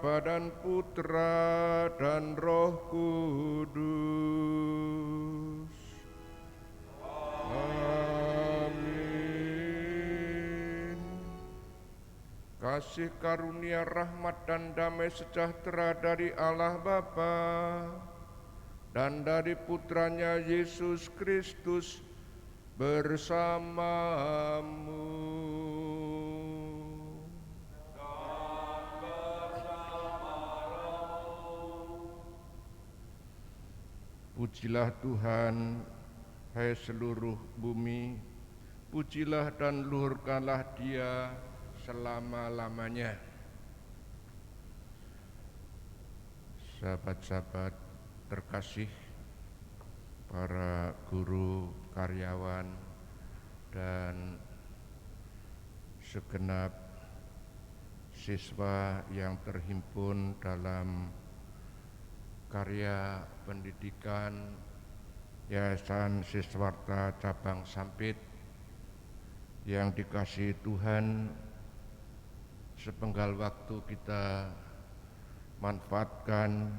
Bapa dan Putra dan Roh Kudus. Amin. Kasih karunia, rahmat dan damai sejahtera dari Allah Bapa dan dari Putranya Yesus Kristus bersamamu. Pujilah Tuhan, hai seluruh bumi, pujilah dan luhurkanlah Dia selama-lamanya. Sahabat-sahabat terkasih, para guru, karyawan, dan segenap siswa yang terhimpun dalam karya pendidikan Yayasan Siswarta Cabang Sampit yang dikasihi Tuhan, sepenggal waktu kita manfaatkan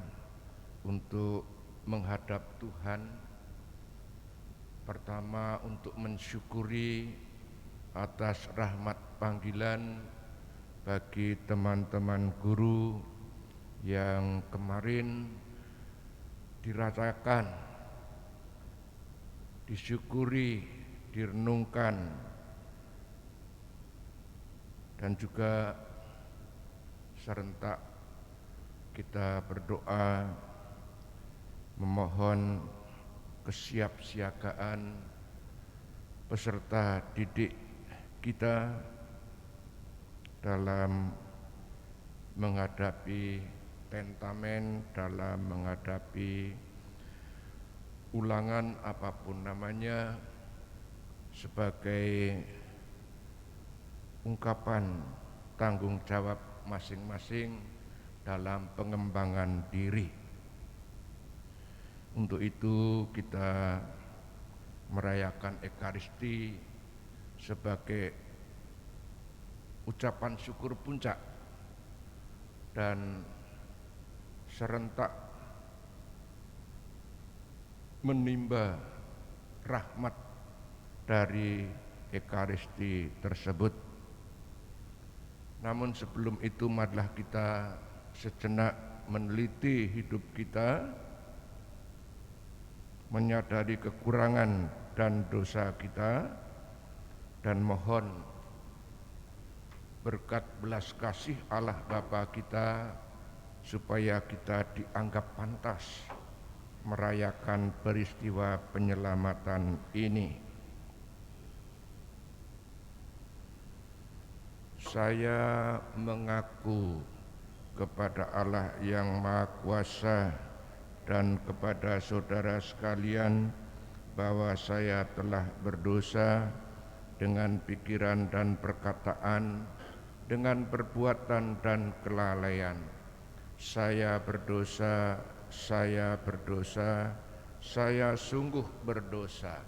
untuk menghadap Tuhan. Pertama, untuk mensyukuri atas rahmat panggilan bagi teman-teman guru yang kemarin dirasakan, disyukuri, direnungkan, dan juga serentak kita berdoa memohon kesiapsiagaan peserta didik kita dalam menghadapi tentamen, dalam menghadapi ulangan apapun namanya, sebagai ungkapan tanggung jawab masing-masing dalam pengembangan diri. Untuk itu kita merayakan Ekaristi sebagai ucapan syukur puncak dan serentak menimba rahmat dari Ekaristi tersebut. Namun sebelum itu marilah kita sejenak meneliti hidup kita, menyadari kekurangan dan dosa kita, dan mohon berkat belas kasih Allah Bapa kita supaya kita dianggap pantas merayakan peristiwa penyelamatan ini. Saya mengaku kepada Allah yang Maha Kuasa dan kepada saudara sekalian bahwa saya telah berdosa dengan pikiran dan perkataan, dengan perbuatan dan kelalaian. Saya berdosa, saya sungguh berdosa.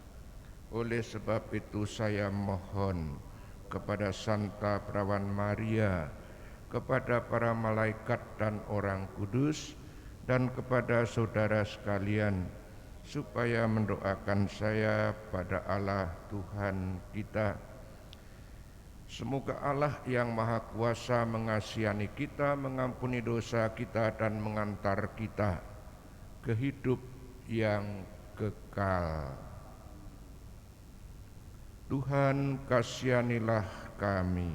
Oleh sebab itu saya mohon kepada Santa Perawan Maria, kepada para malaikat dan orang kudus, dan kepada saudara sekalian, supaya mendoakan saya pada Allah Tuhan kita. Semoga Allah yang Maha Kuasa mengasihani kita, mengampuni dosa kita, dan mengantar kita ke hidup yang kekal. Tuhan, kasihanilah kami.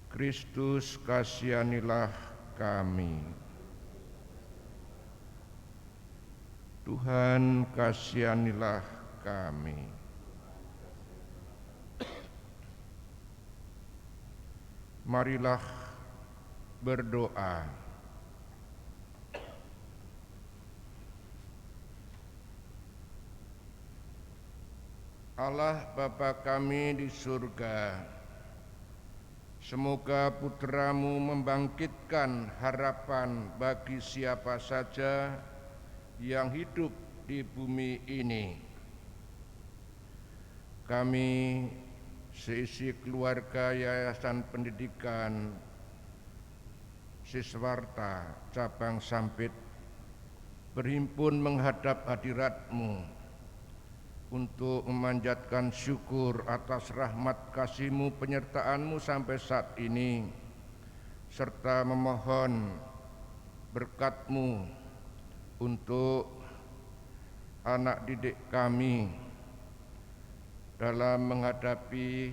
Kristus, kasihanilah kami. Tuhan, kasihanilah kami. Marilah berdoa. Allah Bapa kami di surga, semoga Putra-Mu membangkitkan harapan bagi siapa saja yang hidup di bumi ini. Kami seisi keluarga Yayasan Pendidikan Siswarta cabang Sampit berhimpun menghadap hadirat-Mu untuk memanjatkan syukur atas rahmat kasih-Mu, penyertaan-Mu sampai saat ini, serta memohon berkat-Mu untuk anak didik kami dalam menghadapi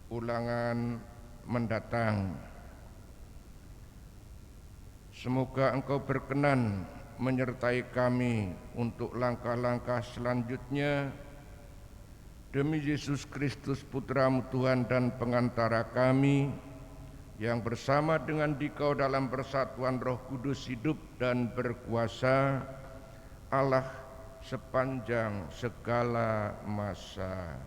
ulangan mendatang. Semoga Engkau berkenan menyertai kami untuk langkah-langkah selanjutnya, demi Yesus Kristus Putra-Mu Tuhan dan pengantara kami, yang bersama dengan Dikau dalam persatuan Roh Kudus hidup dan berkuasa, Allah sepanjang segala masa.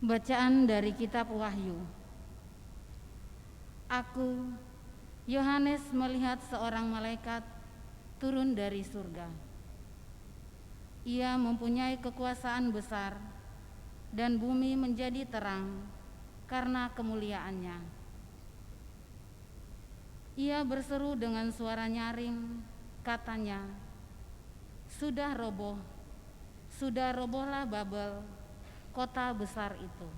Bacaan dari Kitab Wahyu. Aku, Yohanes, melihat seorang malaikat turun dari surga. Ia mempunyai kekuasaan besar, dan bumi menjadi terang karena kemuliaannya. Ia berseru dengan suara nyaring, katanya, sudah robohlah Babel, kota besar itu.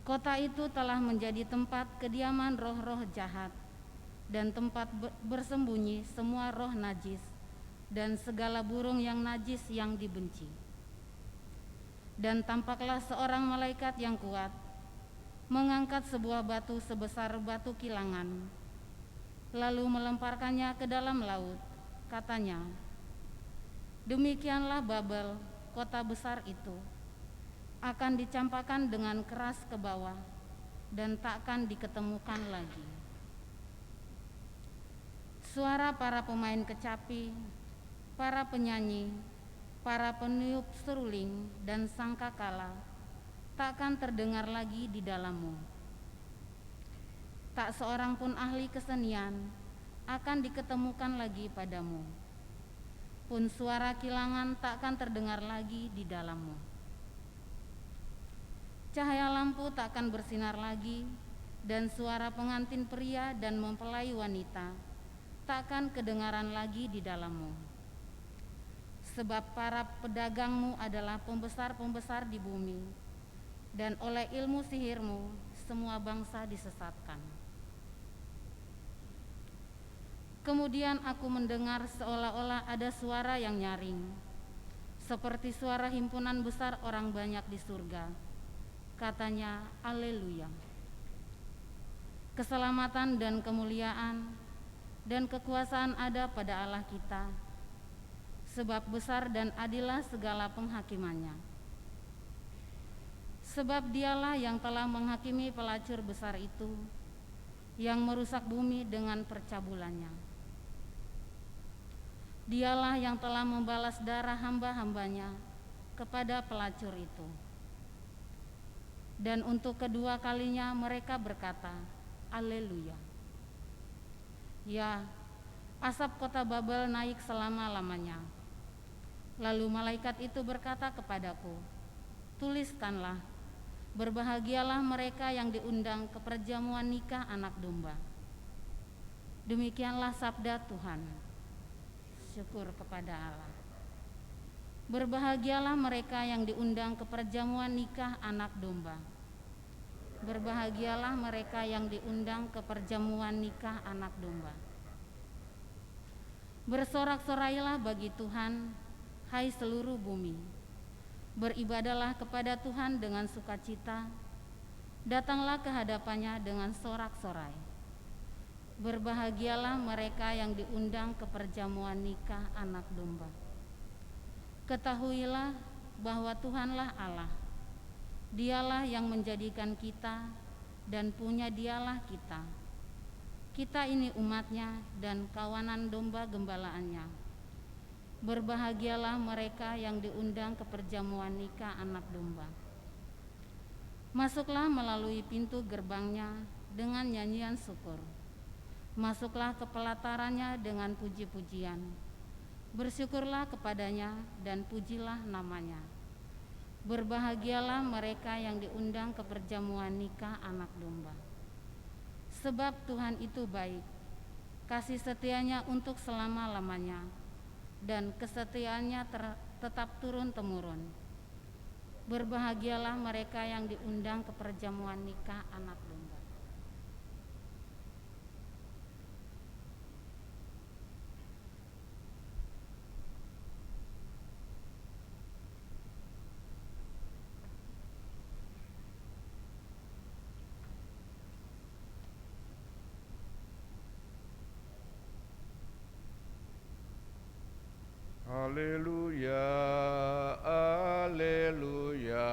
Kota itu telah menjadi tempat kediaman roh-roh jahat dan tempat bersembunyi semua roh najis dan segala burung yang najis yang dibenci. Dan tampaklah seorang malaikat yang kuat mengangkat sebuah batu sebesar batu kilangan, lalu melemparkannya ke dalam laut. Katanya, demikianlah Babel, kota besar itu, akan dicampakkan dengan keras ke bawah dan takkan diketemukan lagi. Suara para pemain kecapi, para penyanyi, para peniup seruling dan sangkakala takkan terdengar lagi di dalammu. Tak seorang pun ahli kesenian akan diketemukan lagi padamu, pun suara kilangan takkan terdengar lagi di dalammu. Cahaya lampu takkan bersinar lagi, dan suara pengantin pria dan mempelai wanita takkan kedengaran lagi di dalammu. Sebab para pedagangmu adalah pembesar-pembesar di bumi, dan oleh ilmu sihirmu semua bangsa disesatkan. Kemudian aku mendengar seolah-olah ada suara yang nyaring, seperti suara himpunan besar orang banyak di surga. Katanya, Haleluya. Keselamatan dan kemuliaan dan kekuasaan ada pada Allah kita, sebab besar dan adillah segala penghakimannya. Sebab dialah yang telah menghakimi pelacur besar itu, yang merusak bumi dengan percabulannya. Dialah yang telah membalas darah hamba-hambanya kepada pelacur itu. Dan untuk kedua kalinya mereka berkata, Haleluya. Ya, asap kota Babel naik selama-lamanya. Lalu malaikat itu berkata kepadaku, tuliskanlah, berbahagialah mereka yang diundang ke perjamuan nikah anak domba. Demikianlah sabda Tuhan. Syukur kepada Allah. Berbahagialah mereka yang diundang ke perjamuan nikah anak domba. Berbahagialah mereka yang diundang ke perjamuan nikah anak domba. Bersorak-sorailah bagi Tuhan, hai seluruh bumi. Beribadahlah kepada Tuhan dengan sukacita. Datanglah ke hadapannya dengan sorak-sorai. Berbahagialah mereka yang diundang ke perjamuan nikah anak domba. Ketahuilah bahwa Tuhanlah Allah. Dialah yang menjadikan kita dan punya dialah kita. Kita ini umatnya dan kawanan domba gembalaannya. Berbahagialah mereka yang diundang ke perjamuan nikah anak domba. Masuklah melalui pintu gerbangnya dengan nyanyian syukur. Masuklah ke pelatarannya dengan puji-pujian. Bersyukurlah kepadanya dan pujilah namanya. Berbahagialah mereka yang diundang ke perjamuan nikah Anak Domba. Sebab Tuhan itu baik, kasih setianya untuk selama-lamanya, dan kesetiaannya tetap turun-temurun. Berbahagialah mereka yang diundang ke perjamuan nikah Anak Domba. Haleluya, haleluya,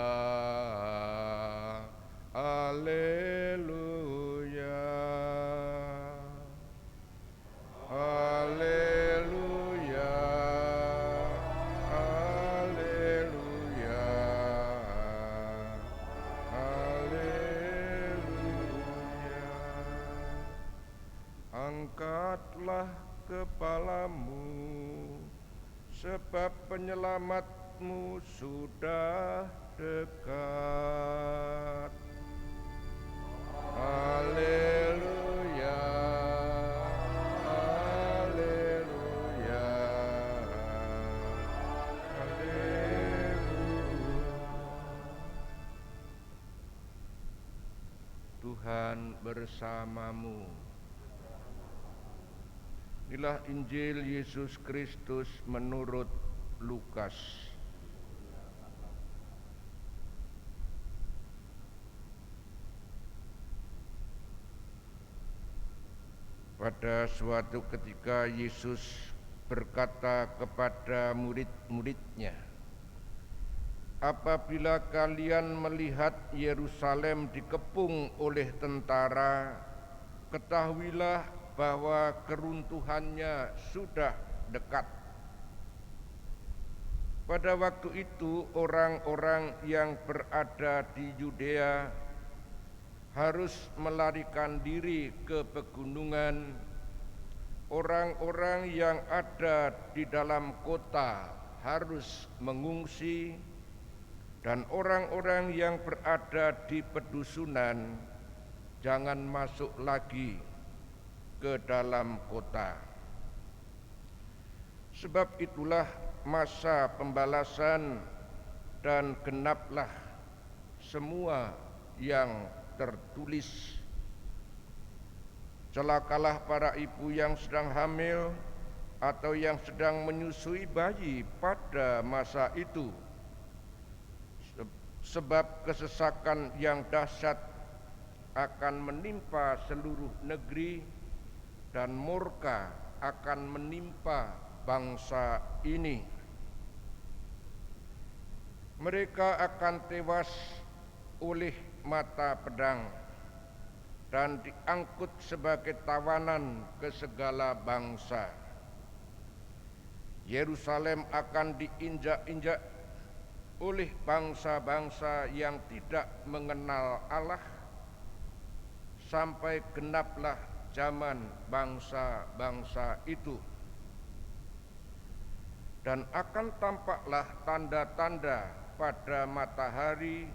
haleluya, haleluya, haleluya, haleluya. Angkatlah kepalamu, sebab penyelamatmu sudah dekat. Haleluya, haleluya, haleluya. Tuhan bersamamu. Inilah Injil Yesus Kristus menurut Lukas. Pada suatu ketika Yesus berkata kepada murid-muridnya, "Apabila kalian melihat Yerusalem dikepung oleh tentara, ketahuilah bahwa keruntuhannya sudah dekat." Pada waktu itu orang-orang yang berada di Yudea harus melarikan diri ke pegunungan. Orang-orang yang ada di dalam kota harus mengungsi, dan orang-orang yang berada di pedusunan jangan masuk lagi ke dalam kota. Sebab itulah masa pembalasan, dan genaplah semua yang tertulis. Celakalah para ibu yang sedang hamil atau yang sedang menyusui bayi pada masa itu, sebab kesesakan yang dahsyat akan menimpa seluruh negeri, dan murka akan menimpa bangsa ini. Mereka akan tewas oleh mata pedang dan diangkut sebagai tawanan ke segala bangsa. Yerusalem akan diinjak-injak oleh bangsa-bangsa yang tidak mengenal Allah, sampai genaplah zaman bangsa-bangsa itu. Dan akan tampaklah tanda-tanda pada matahari,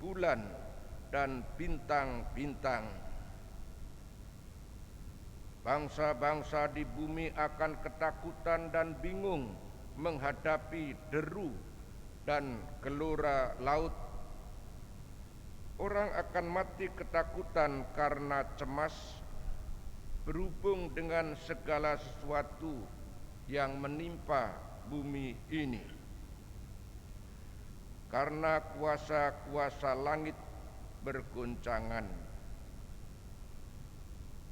bulan, dan bintang-bintang. Bangsa-bangsa di bumi akan ketakutan dan bingung menghadapi deru dan gelora laut. Orang akan mati ketakutan karena cemas berhubung dengan segala sesuatu yang menimpa bumi ini. Karena kuasa-kuasa langit bergoncangan.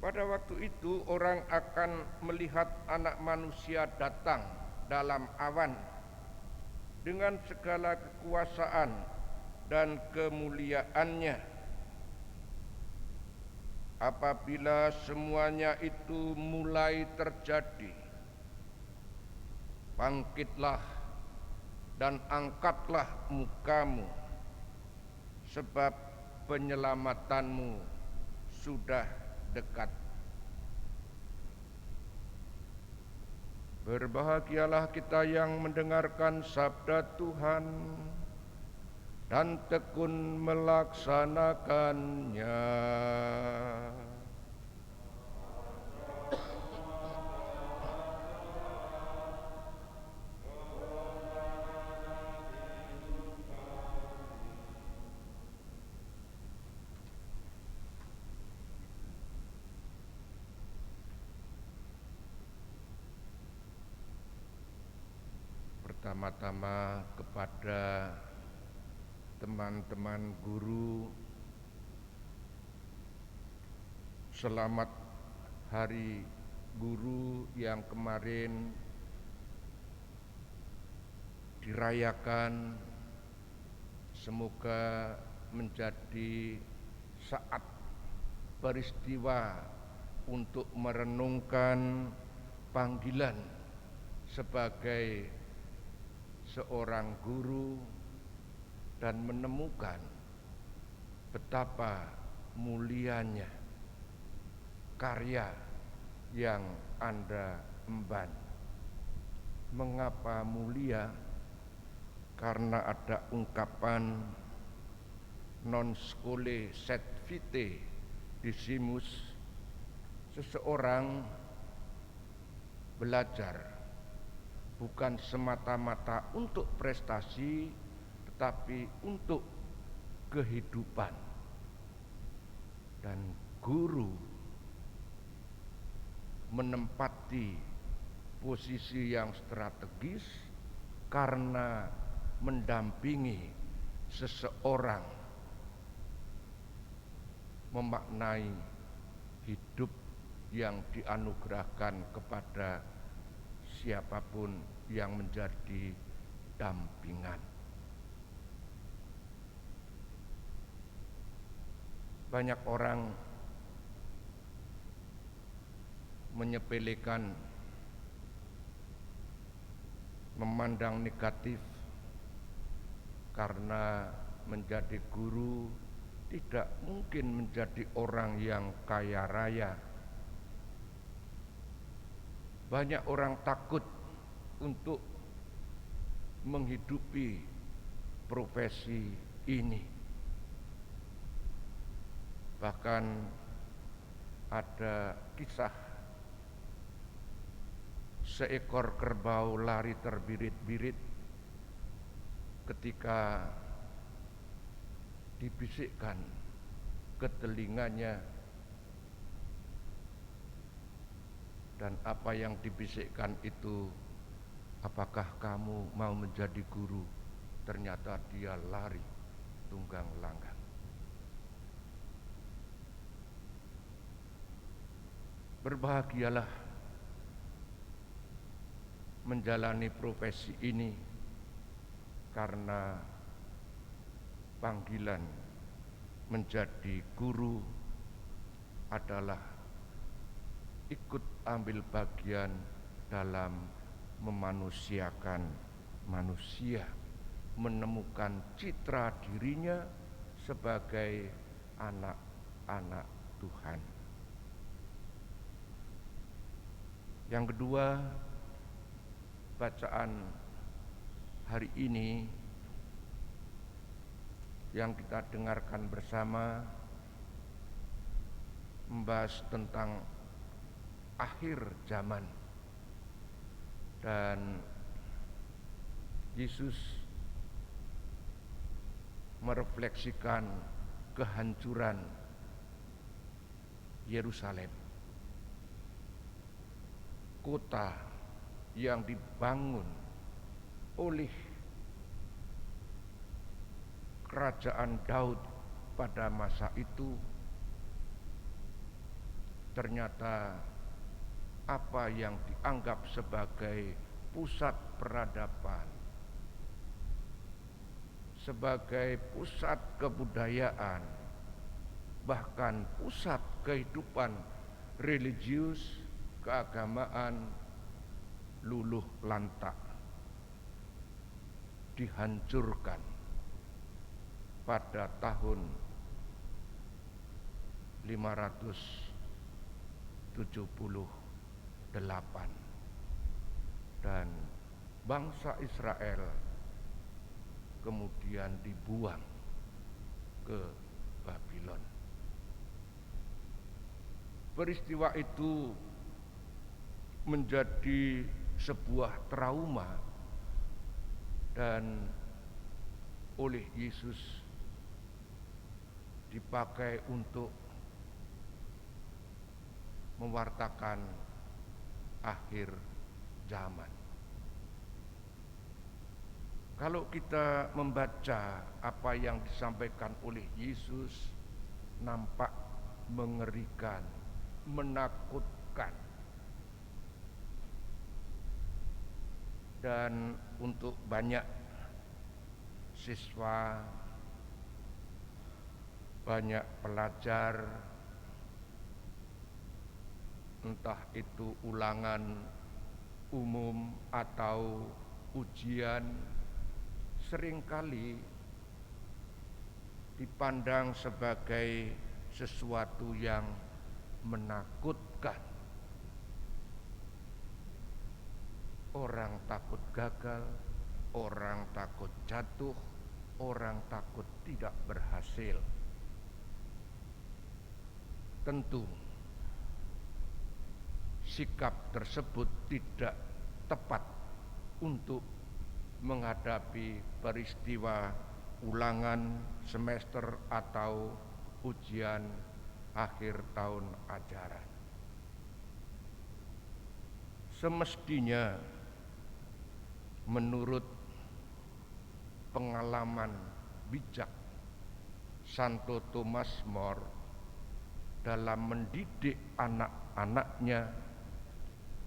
Pada waktu itu orang akan melihat Anak Manusia datang dalam awan dengan segala kekuasaan dan kemuliaannya. Apabila semuanya itu mulai terjadi, bangkitlah dan angkatlah mukamu, sebab penyelamatanmu sudah dekat. Berbahagialah kita yang mendengarkan sabda Tuhan dan tekun melaksanakannya. Pertama-tama kepada teman-teman guru, selamat Hari Guru yang kemarin dirayakan. Semoga menjadi saat peristiwa untuk merenungkan panggilan sebagai seorang guru dan menemukan betapa mulianya karya yang Anda emban. Mengapa mulia? Karena ada ungkapan non scholae sed vitae decimus, seseorang belajar bukan semata-mata untuk prestasi, tetapi untuk kehidupan. Dan guru menempati posisi yang strategis karena mendampingi seseorang memaknai hidup yang dianugerahkan kepada siapapun yang menjadi dampingan. Banyak orang menyepelekan, memandang negatif karena menjadi guru tidak mungkin menjadi orang yang kaya raya. Banyak orang takut untuk menghidupi profesi ini. Bahkan ada kisah seekor kerbau lari terbirit-birit ketika dibisikkan ke telinganya, dan apa yang dibisikkan itu, apakah kamu mau menjadi guru? Ternyata dia lari tunggang langgang. Berbahagialah menjalani profesi ini karena panggilan menjadi guru adalah ikut ambil bagian dalam memanusiakan manusia, menemukan citra dirinya sebagai anak-anak Tuhan. Yang kedua, bacaan hari ini yang kita dengarkan bersama membahas tentang akhir zaman, dan Yesus merefleksikan kehancuran Yerusalem, kota yang dibangun oleh kerajaan Daud pada masa itu. Ternyata apa yang dianggap sebagai pusat peradaban, sebagai pusat kebudayaan, bahkan pusat kehidupan religius, keagamaan, luluh lantak, dihancurkan pada tahun 578 dan bangsa Israel kemudian dibuang ke Babylon. Peristiwa itu menjadi sebuah trauma dan oleh Yesus dipakai untuk mewartakan akhir zaman. Kalau kita membaca apa yang disampaikan oleh Yesus, nampak mengerikan, menakutkan. Dan untuk banyak siswa, banyak pelajar, entah itu ulangan umum atau ujian, seringkali dipandang sebagai sesuatu yang menakutkan. Orang takut gagal, orang takut jatuh, orang takut tidak berhasil. Tentu sikap tersebut tidak tepat untuk menghadapi peristiwa ulangan semester atau ujian akhir tahun ajaran. Semestinya menurut pengalaman bijak Santo Thomas More dalam mendidik anak-anaknya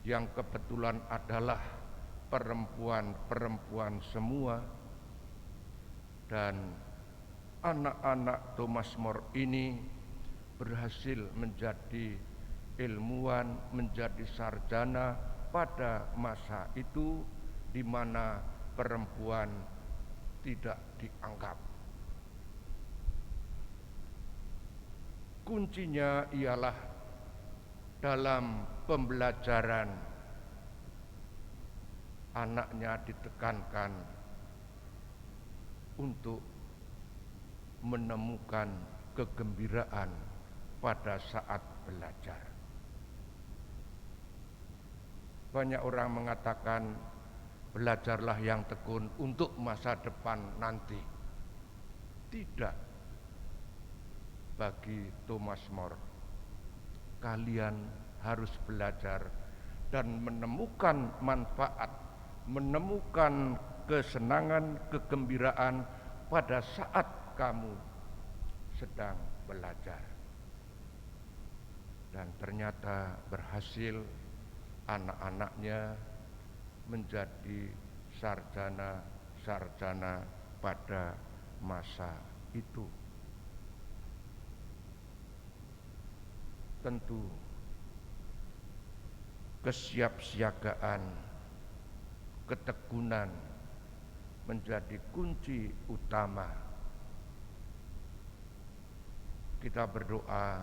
yang kebetulan adalah perempuan-perempuan semua, dan anak-anak Thomas More ini berhasil menjadi ilmuwan, menjadi sarjana pada masa itu di mana perempuan tidak dianggap. Kuncinya ialah dalam pembelajaran. Anaknya ditekankan untuk menemukan kegembiraan pada saat belajar. Banyak orang mengatakan belajarlah yang tekun untuk masa depan nanti. Tidak. Bagi Thomas More, kalian harus belajar dan menemukan manfaat, menemukan kesenangan, kegembiraan pada saat kamu sedang belajar. Dan ternyata berhasil, anak-anaknya menjadi sarjana-sarjana pada masa itu. Tentu kesiapsiagaan, ketekunan menjadi kunci utama. Kita berdoa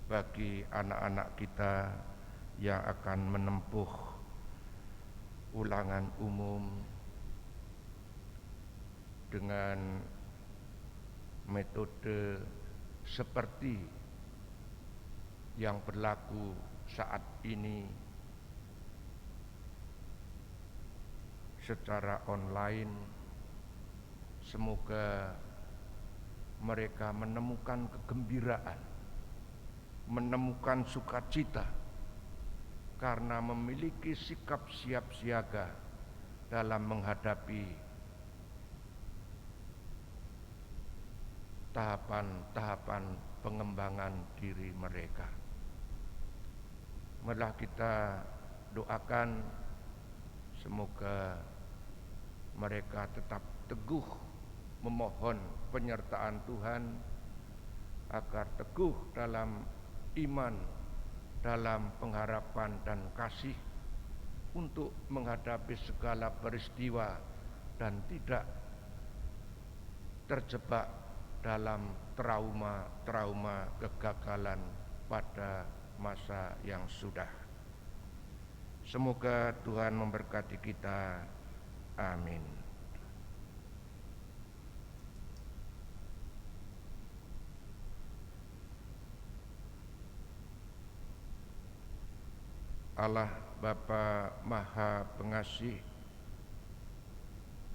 bagi anak-anak kita yang akan menempuh ulangan umum dengan metode seperti yang berlaku saat ini secara online. Semoga mereka menemukan kegembiraan, menemukan sukacita karena memiliki sikap siap siaga dalam menghadapi tahapan-tahapan pengembangan diri mereka. Marilah kita doakan semoga mereka tetap teguh memohon penyertaan Tuhan, agar teguh dalam iman, dalam pengharapan dan kasih untuk menghadapi segala peristiwa dan tidak terjebak dalam trauma kegagalan pada masa yang sudah. Semoga Tuhan memberkati kita. Amin. Allah Bapa Maha Pengasih,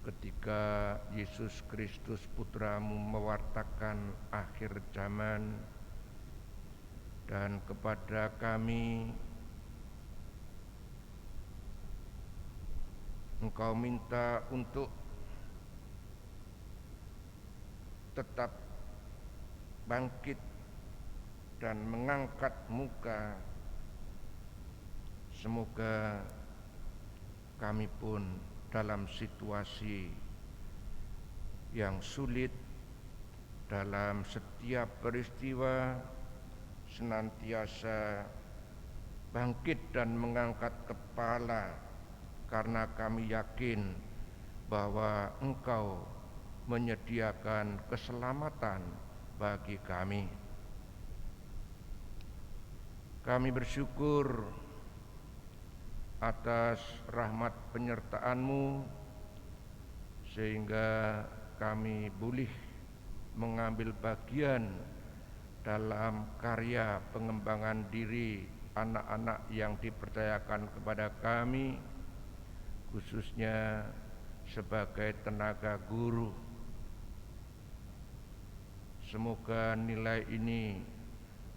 ketika Yesus Kristus Putra-Mu mewartakan akhir zaman, dan kepada kami Engkau minta untuk tetap bangkit dan mengangkat muka. Semoga kami pun dalam situasi yang sulit, dalam setiap peristiwa, senantiasa bangkit dan mengangkat kepala, karena kami yakin bahwa Engkau menyediakan keselamatan bagi kami. Kami bersyukur atas rahmat penyertaan-Mu, sehingga kami boleh mengambil bagian dalam karya pengembangan diri anak-anak yang dipercayakan kepada kami, khususnya sebagai tenaga guru. Semoga nilai ini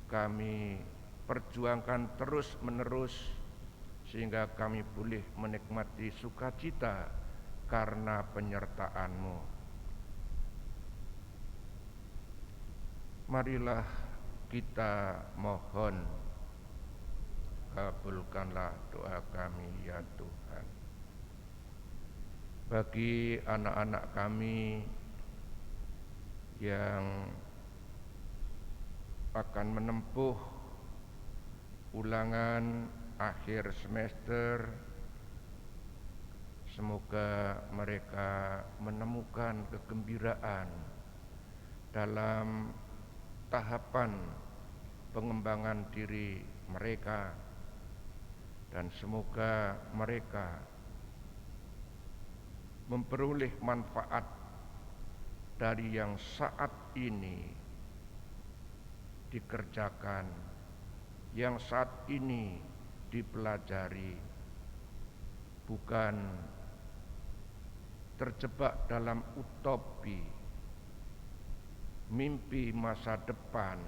kami perjuangkan terus-menerus, sehingga kami boleh menikmati sukacita karena penyertaan-Mu. Marilah kita mohon, kabulkanlah doa kami ya Tuhan. Bagi anak-anak kami yang akan menempuh ulangan akhir semester, semoga mereka menemukan kegembiraan dalam tahapan pengembangan diri mereka, dan semoga mereka memperoleh manfaat dari yang saat ini dikerjakan, yang saat ini dipelajari, bukan terjebak dalam utopi mimpi masa depan.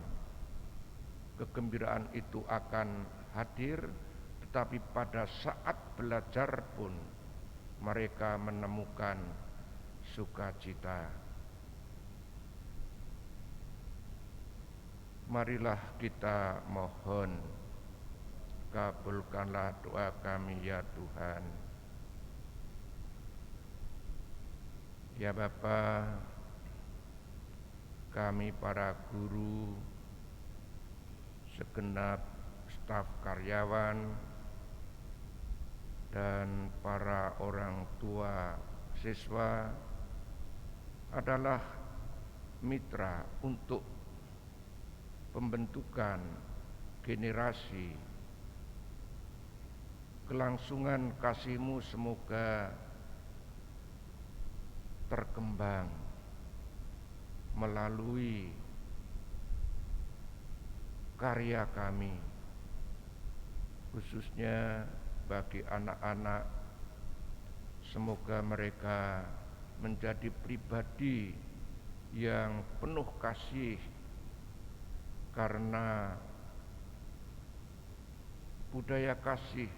Kegembiraan itu akan hadir, tetapi pada saat belajar pun mereka menemukan sukacita. Marilah kita mohon, kabulkanlah doa kami ya Tuhan. Ya Bapa, kami para guru, segenap staf karyawan, dan para orang tua siswa adalah mitra untuk pembentukan generasi. Kelangsungan kasih-Mu semoga terkembang melalui karya kami, khususnya bagi anak-anak. Semoga mereka menjadi pribadi yang penuh kasih, karena budaya kasih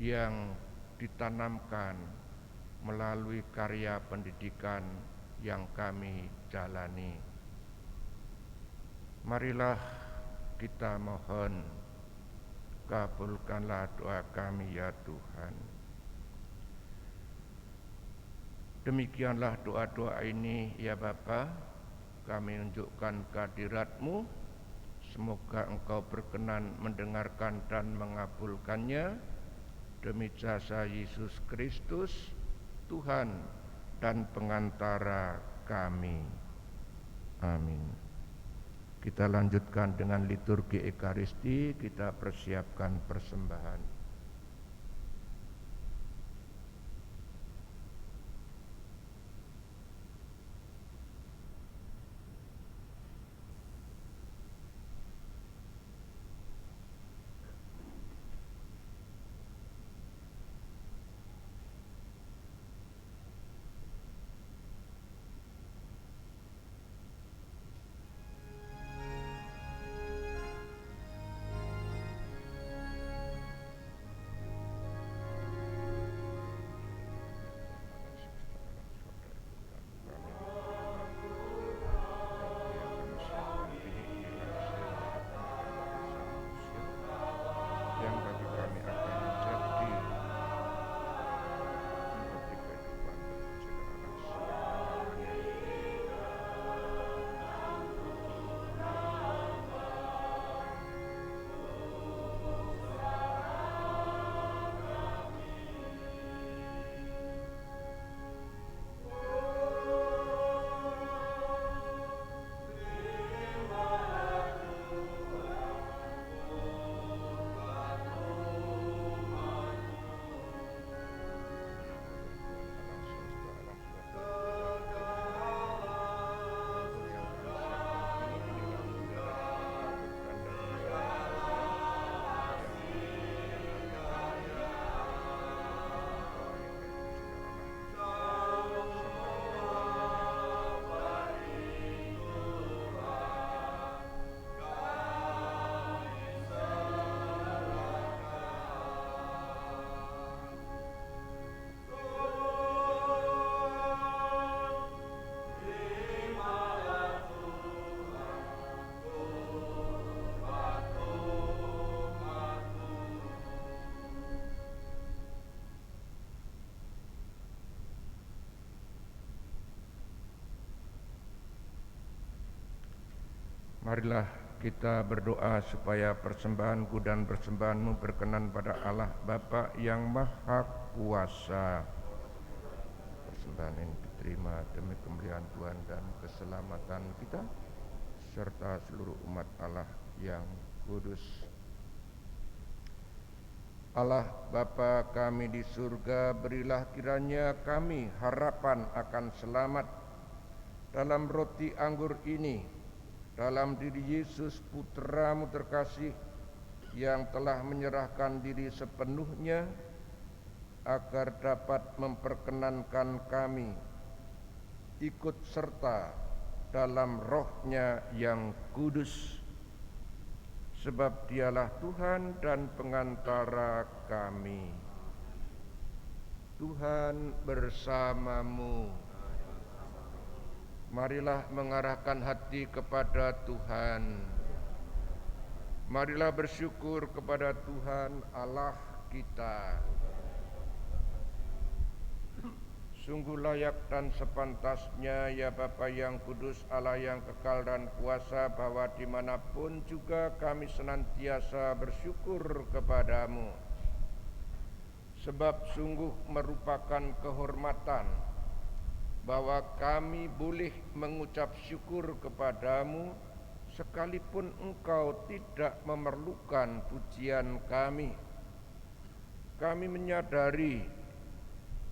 yang ditanamkan melalui karya pendidikan yang kami jalani. Marilah kita mohon, kabulkanlah doa kami ya Tuhan. Demikianlah doa-doa ini ya Bapa, kami unjukkan kehadirat-Mu. Semoga Engkau berkenan mendengarkan dan mengabulkannya. Demi jasa Yesus Kristus, Tuhan dan pengantara kami. Amin. Kita lanjutkan dengan liturgi Ekaristi, kita persiapkan persembahan. Yang bagi kami akan menjadi bukti kehidupan berpuji Allah selama-lamanya. Marilah kita berdoa supaya persembahanku dan persembahanmu berkenan pada Allah Bapa yang Maha Kuasa. Persembahan ini diterima demi kemuliaan Tuhan dan keselamatan kita serta seluruh umat Allah yang kudus. Allah Bapa kami di surga, berilah kiranya kami harapan akan selamat dalam roti anggur ini, dalam diri Yesus Putra-Mu terkasih yang telah menyerahkan diri sepenuhnya agar dapat memperkenankan kami ikut serta dalam Roh-Nya yang kudus, sebab Dialah Tuhan dan pengantara kami. Tuhan bersamamu. Marilah mengarahkan hati kepada Tuhan. Marilah bersyukur kepada Tuhan Allah kita. Sungguh layak dan sepantasnya ya Bapa yang kudus, Allah yang kekal dan kuasa, bahwa dimanapun juga kami senantiasa bersyukur kepadamu. Sebab sungguh merupakan kehormatan bahwa kami boleh mengucap syukur kepadamu sekalipun engkau tidak memerlukan pujian kami. Kami menyadari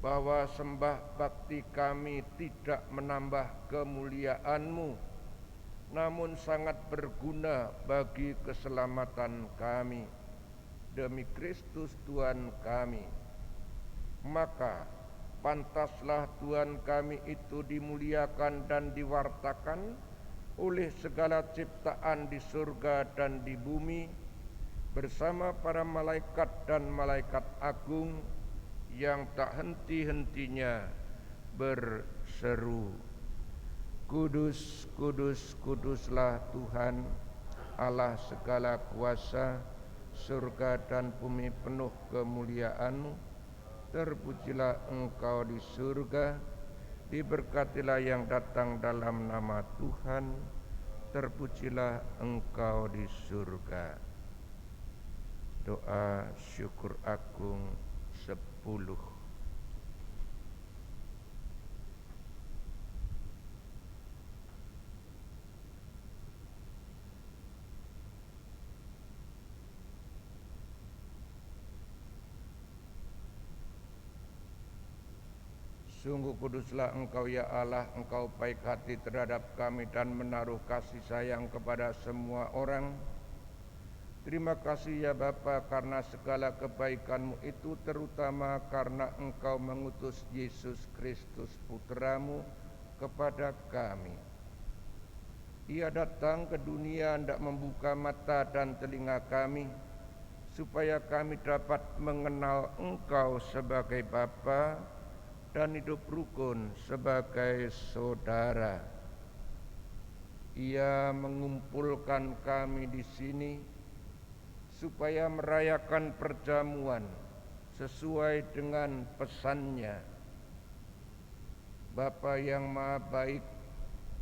bahwa sembah bakti kami tidak menambah kemuliaan-Mu, namun sangat berguna bagi keselamatan kami. Demi Kristus Tuhan kami, maka pantaslah Tuhan kami itu dimuliakan dan diwartakan oleh segala ciptaan di surga dan di bumi, bersama para malaikat dan malaikat agung yang tak henti-hentinya berseru, Kudus, kudus, kuduslah Tuhan Allah segala kuasa, surga dan bumi penuh kemuliaan-Mu. Terpujilah Engkau di surga, diberkatilah yang datang dalam nama Tuhan, terpujilah Engkau di surga. Doa syukur agung 10. Sungguh kuduslah Engkau ya Allah, Engkau baik hati terhadap kami dan menaruh kasih sayang kepada semua orang. Terima kasih ya Bapa karena segala kebaikan-Mu itu, terutama karena Engkau mengutus Yesus Kristus Putra-Mu kepada kami. Ia datang ke dunia hendak membuka mata dan telinga kami, supaya kami dapat mengenal Engkau sebagai Bapa dan hidup rukun sebagai saudara. Ia mengumpulkan kami di sini supaya merayakan perjamuan sesuai dengan pesan-Nya. Bapa yang Maha Baik,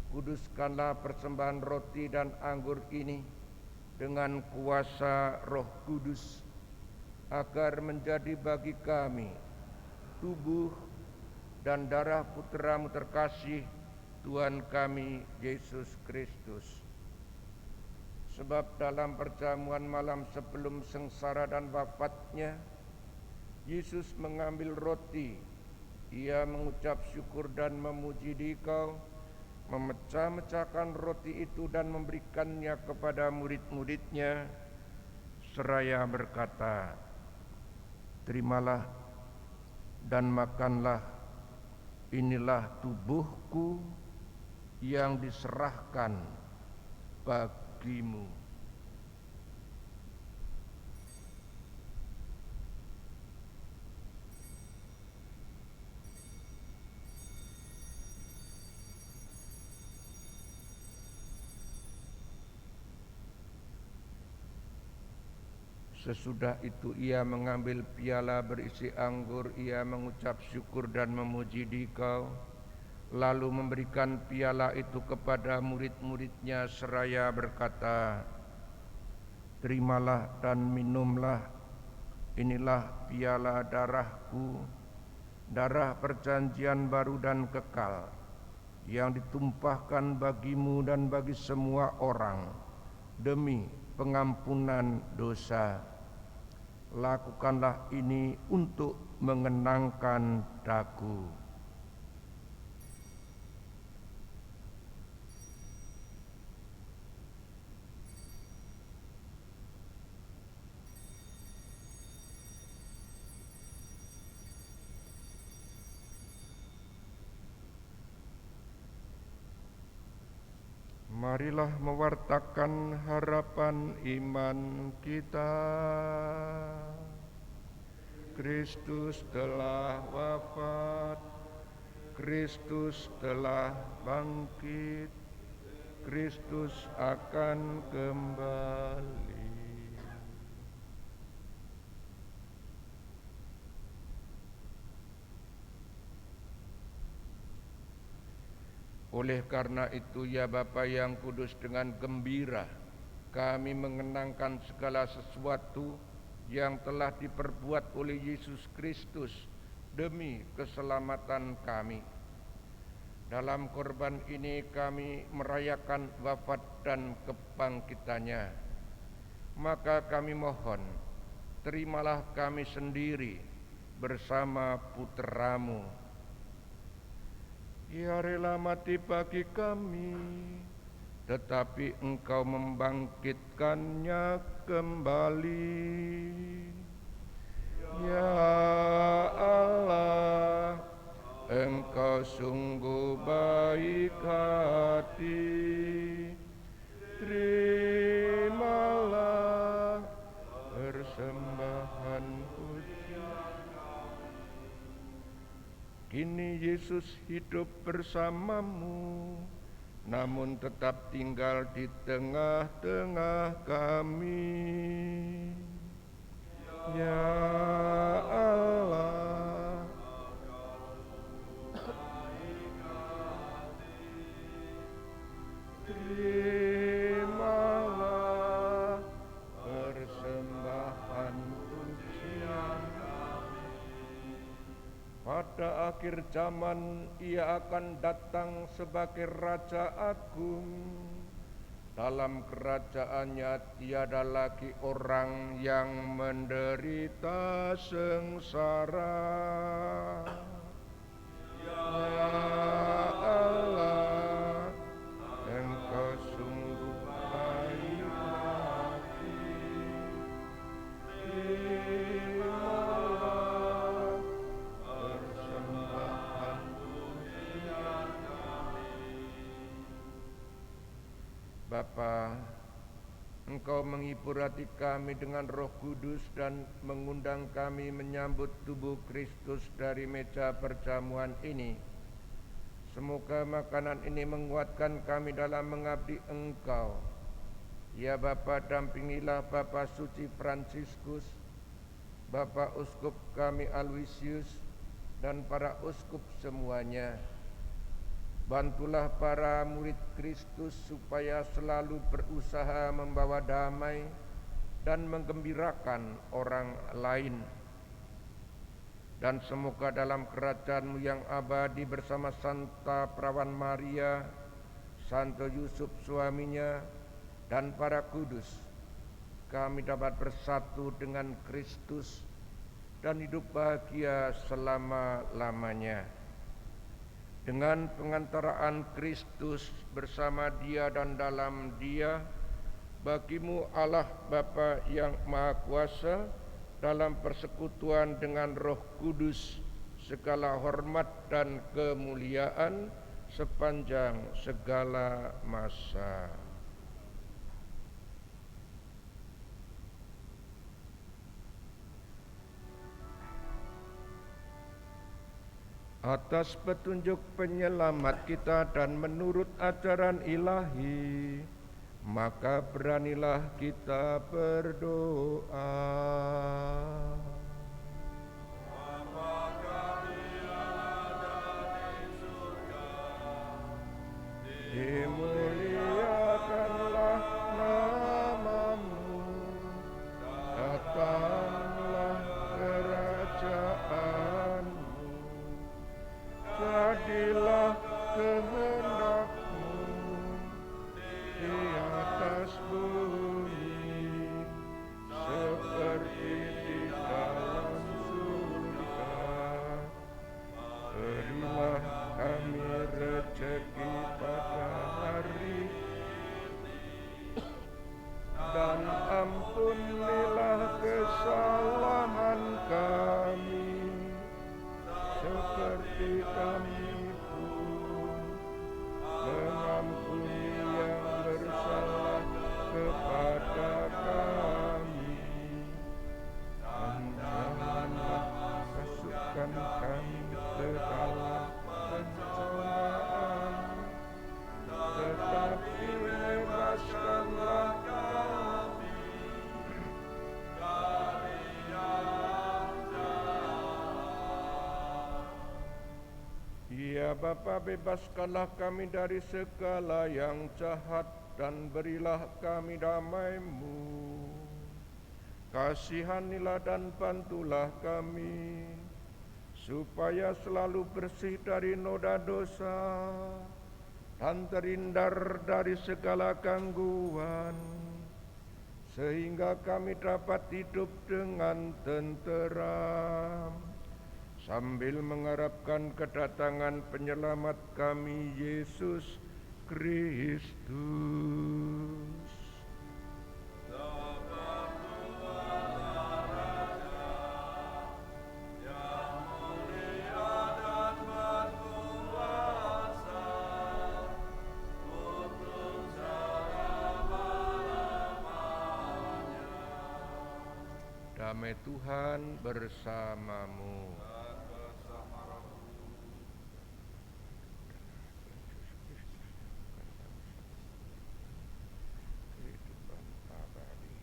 kuduskanlah persembahan roti dan anggur ini dengan kuasa Roh Kudus, agar menjadi bagi kami tubuh dan darah Putra-Mu terkasih, Tuhan kami Yesus Kristus. Sebab dalam perjamuan malam sebelum sengsara dan wafat-Nya, Yesus mengambil roti, Ia mengucap syukur dan memuji Dikau, memecah-mecahkan roti itu dan memberikannya kepada murid-murid-Nya, seraya berkata, "Terimalah dan makanlah, inilah tubuhku yang diserahkan bagimu." Sesudah itu Ia mengambil piala berisi anggur, Ia mengucap syukur dan memuji Dikau, lalu memberikan piala itu kepada murid-murid-Nya seraya berkata, "Terimalah dan minumlah, inilah piala darah-Ku, darah perjanjian baru dan kekal, yang ditumpahkan bagimu dan bagi semua orang demi pengampunan dosa. Lakukanlah ini untuk mengenangkan Daku." Marilah mewartakan harapan iman kita. Kristus telah wafat, Kristus telah bangkit, Kristus akan kembali. Oleh karena itu ya Bapa yang kudus, dengan gembira kami mengenangkan segala sesuatu yang telah diperbuat oleh Yesus Kristus demi keselamatan kami. Dalam korban ini kami merayakan wafat dan kebangkitannya. Maka kami mohon, terimalah kami sendiri bersama Putra-Mu. Ia rela mati bagi kami, tetapi Engkau membangkitkannya kembali. Ya Allah, Engkau sungguh baik hati. Terimalah persembahan pujian. Kini Yesus hidup bersamamu, namun tetap tinggal di tengah-tengah kami. Ya Allah, terimalah persembahan pujian. Pada akhir zaman Ia akan datang sebagai Raja Agung. Dalam kerajaannya tiada lagi orang yang menderita sengsara. Ya Allah, Engkau sungguh baik hati. Terimalah persembahan pujian kami. Bapa, Engkau menghibur hati kami dengan Roh Kudus dan mengundang kami menyambut tubuh Kristus dari meja perjamuan ini. Semoga makanan ini menguatkan kami dalam mengabdi Engkau. Ya Bapa, dampingilah Bapak Suci Fransiskus, Bapak Uskup kami Aloysius, dan para uskup semuanya. Bantulah para murid Kristus supaya selalu berusaha membawa damai dan menggembirakan orang lain. Dan semoga dalam kerajaan-Mu yang abadi bersama Santa Perawan Maria, Santo Yusuf suaminya, dan para kudus, kami dapat bersatu dengan Kristus dan hidup bahagia selama-lamanya. Dengan pengantaraan Kristus bersama Dia dan dalam Dia, bagi-Mu Allah Bapa yang Maha Kuasa, dalam persekutuan dengan Roh Kudus, segala hormat dan kemuliaan sepanjang segala masa. Atas petunjuk penyelamat kita dan menurut ajaran ilahi, maka beranilah kita berdoa. Bapa kami yang ada di surga, dimuliakanlah nama-Mu, datanglah kerajaan-Mu, jadilah kehendak-Mu di atas bumi seperti di dalam surga. Berilah kami rezeki pada hari ini, dan ampunilah kesalahan kami seperti kami pun mengampuni yang bersalah kepada kami. Dan janganlah masukkan kami ke dalam pencobaan, tetapi bebaskanlah kami dari yang jahat. Ya Bapa, bebaskanlah kami dari segala yang jahat dan berilah kami damai-Mu. Kasihanilah dan bantulah kami, supaya selalu bersih dari noda dosa dan terhindar dari segala gangguan, sehingga kami dapat hidup dengan tenteram, sambil mengharapkan kedatangan penyelamat kami, Yesus Kristus. Damai Tuhan bersamamu. Kehidupan abadi.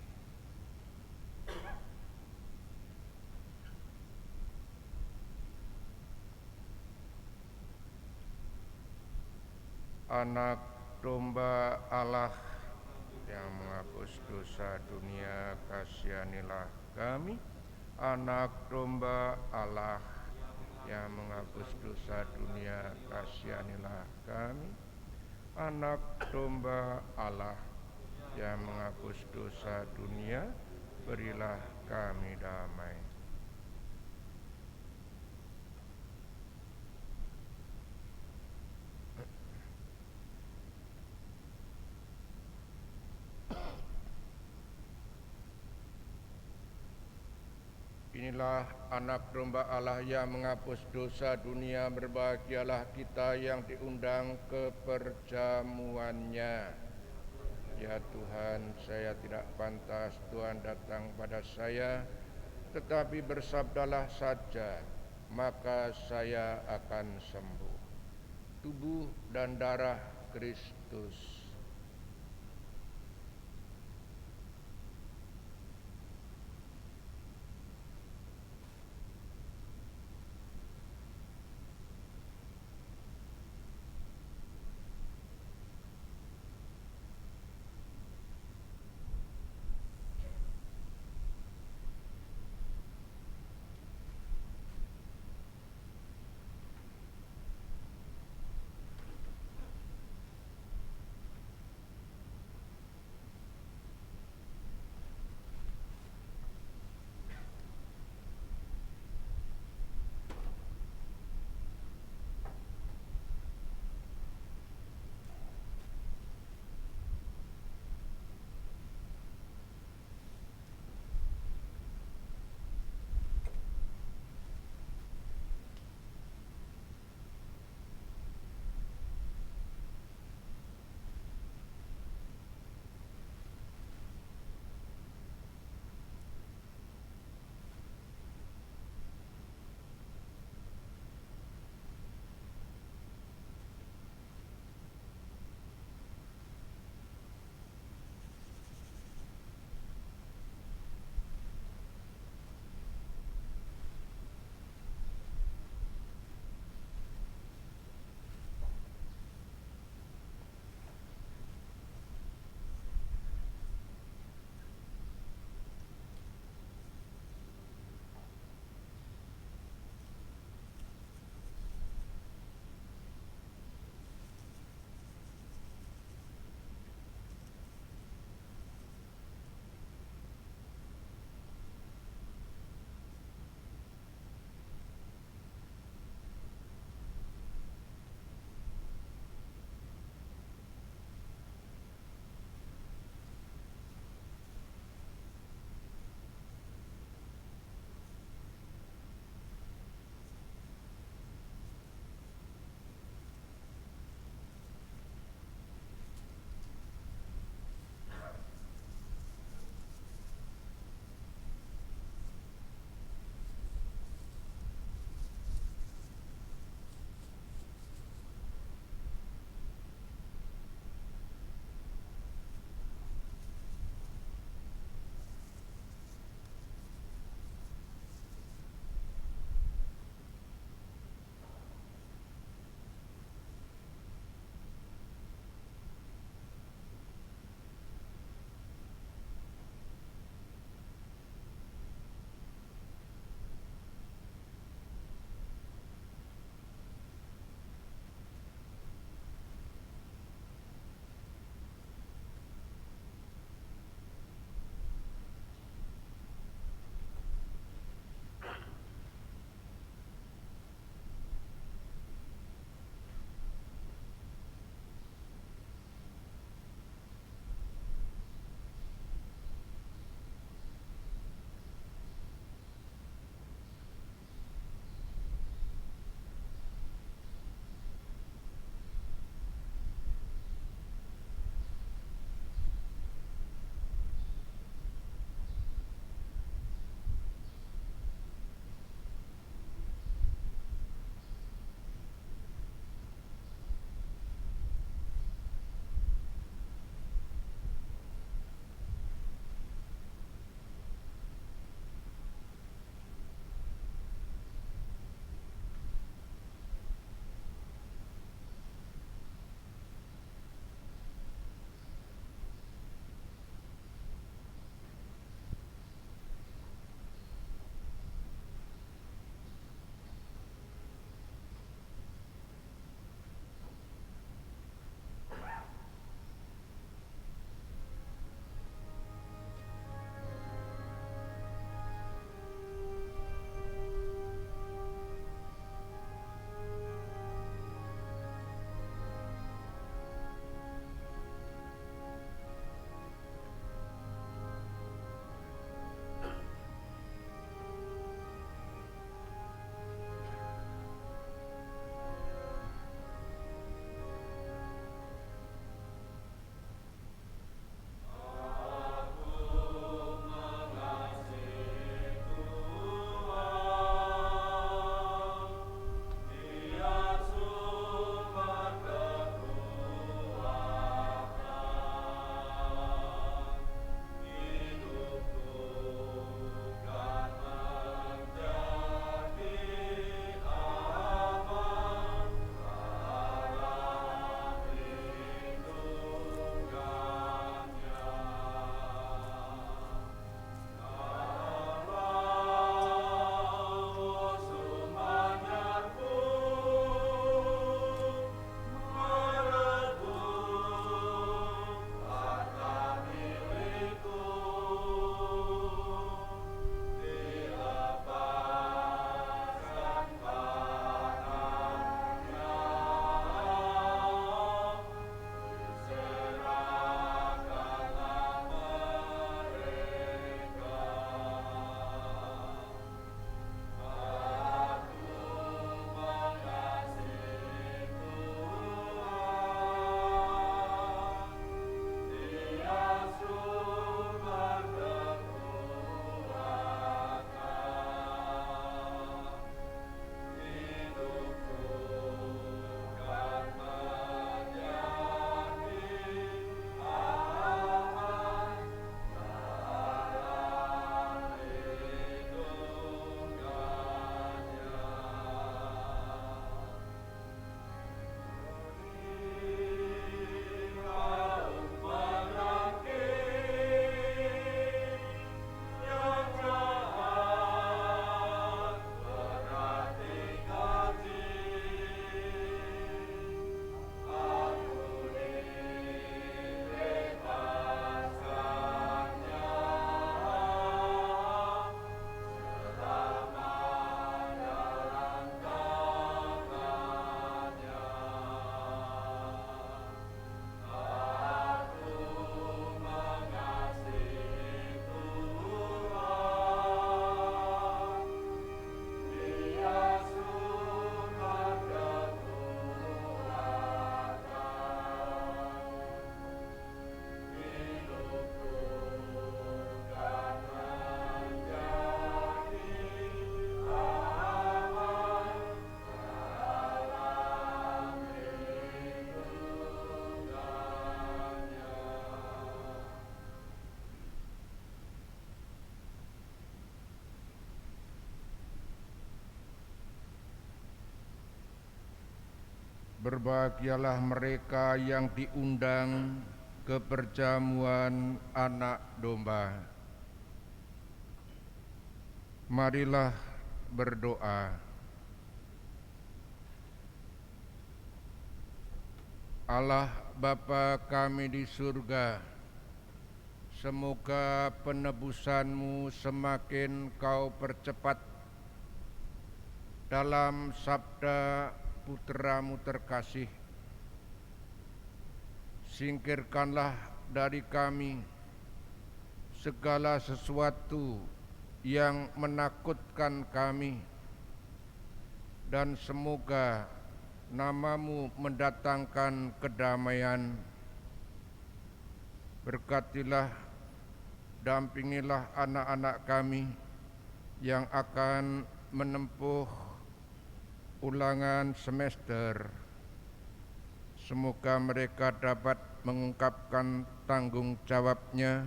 Anak domba Allah yang menghapus dosa dunia, kasihanilah kami. Anak domba Allah yang menghapus dosa dunia, kasihanilah kami. Anak domba Allah yang menghapus dosa dunia, berilah kami damai. Inilah anak domba Allah yang menghapus dosa dunia. Berbahagialah kita yang diundang ke perjamuannya. Ya Tuhan, saya tidak pantas Tuhan datang pada saya, tetapi bersabdalah saja, maka saya akan sembuh. Tubuh dan darah Kristus. Berbahagialah mereka yang diundang ke perjamuan Anak Domba. Marilah berdoa. Allah Bapa kami di surga, semoga penebusan-Mu semakin Kau percepat dalam sabda Putra-Mu terkasih. Singkirkanlah dari kami segala sesuatu yang menakutkan kami, dan semoga nama-Mu mendatangkan kedamaian. Berkatilah, dampingilah anak-anak kami yang akan menempuh ulangan semester. Semoga mereka dapat mengungkapkan tanggung jawabnya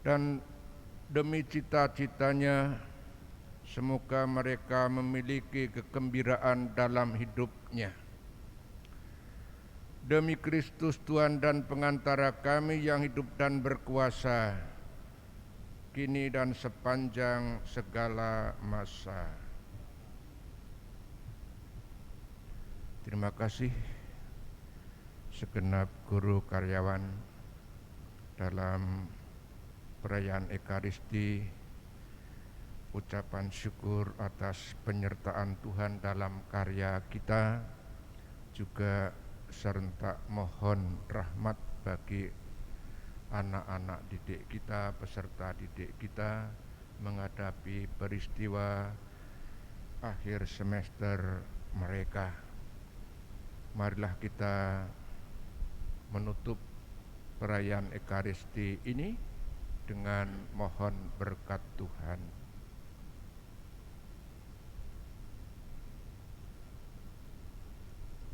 dan demi cita-citanya, semoga mereka memiliki kegembiraan dalam hidupnya. Demi Kristus Tuhan dan pengantara kami yang hidup dan berkuasa, kini dan sepanjang segala masa. Terima kasih segenap guru karyawan dalam perayaan Ekaristi. Ucapan syukur atas penyertaan Tuhan dalam karya kita, juga serentak mohon rahmat bagi anak-anak didik kita, peserta didik kita menghadapi peristiwa akhir semester mereka. Marilah kita menutup perayaan Ekaristi ini dengan mohon berkat Tuhan.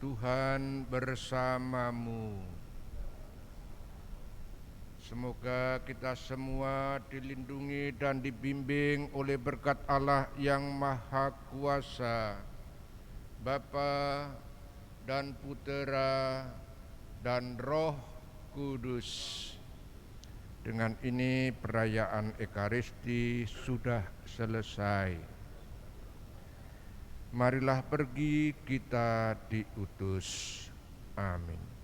Tuhan bersamamu. Semoga kita semua dilindungi dan dibimbing oleh berkat Allah yang Maha Kuasa, Bapa dan Putera dan Roh Kudus. Dengan ini perayaan Ekaristi sudah selesai. Marilah pergi, kita diutus. Amin.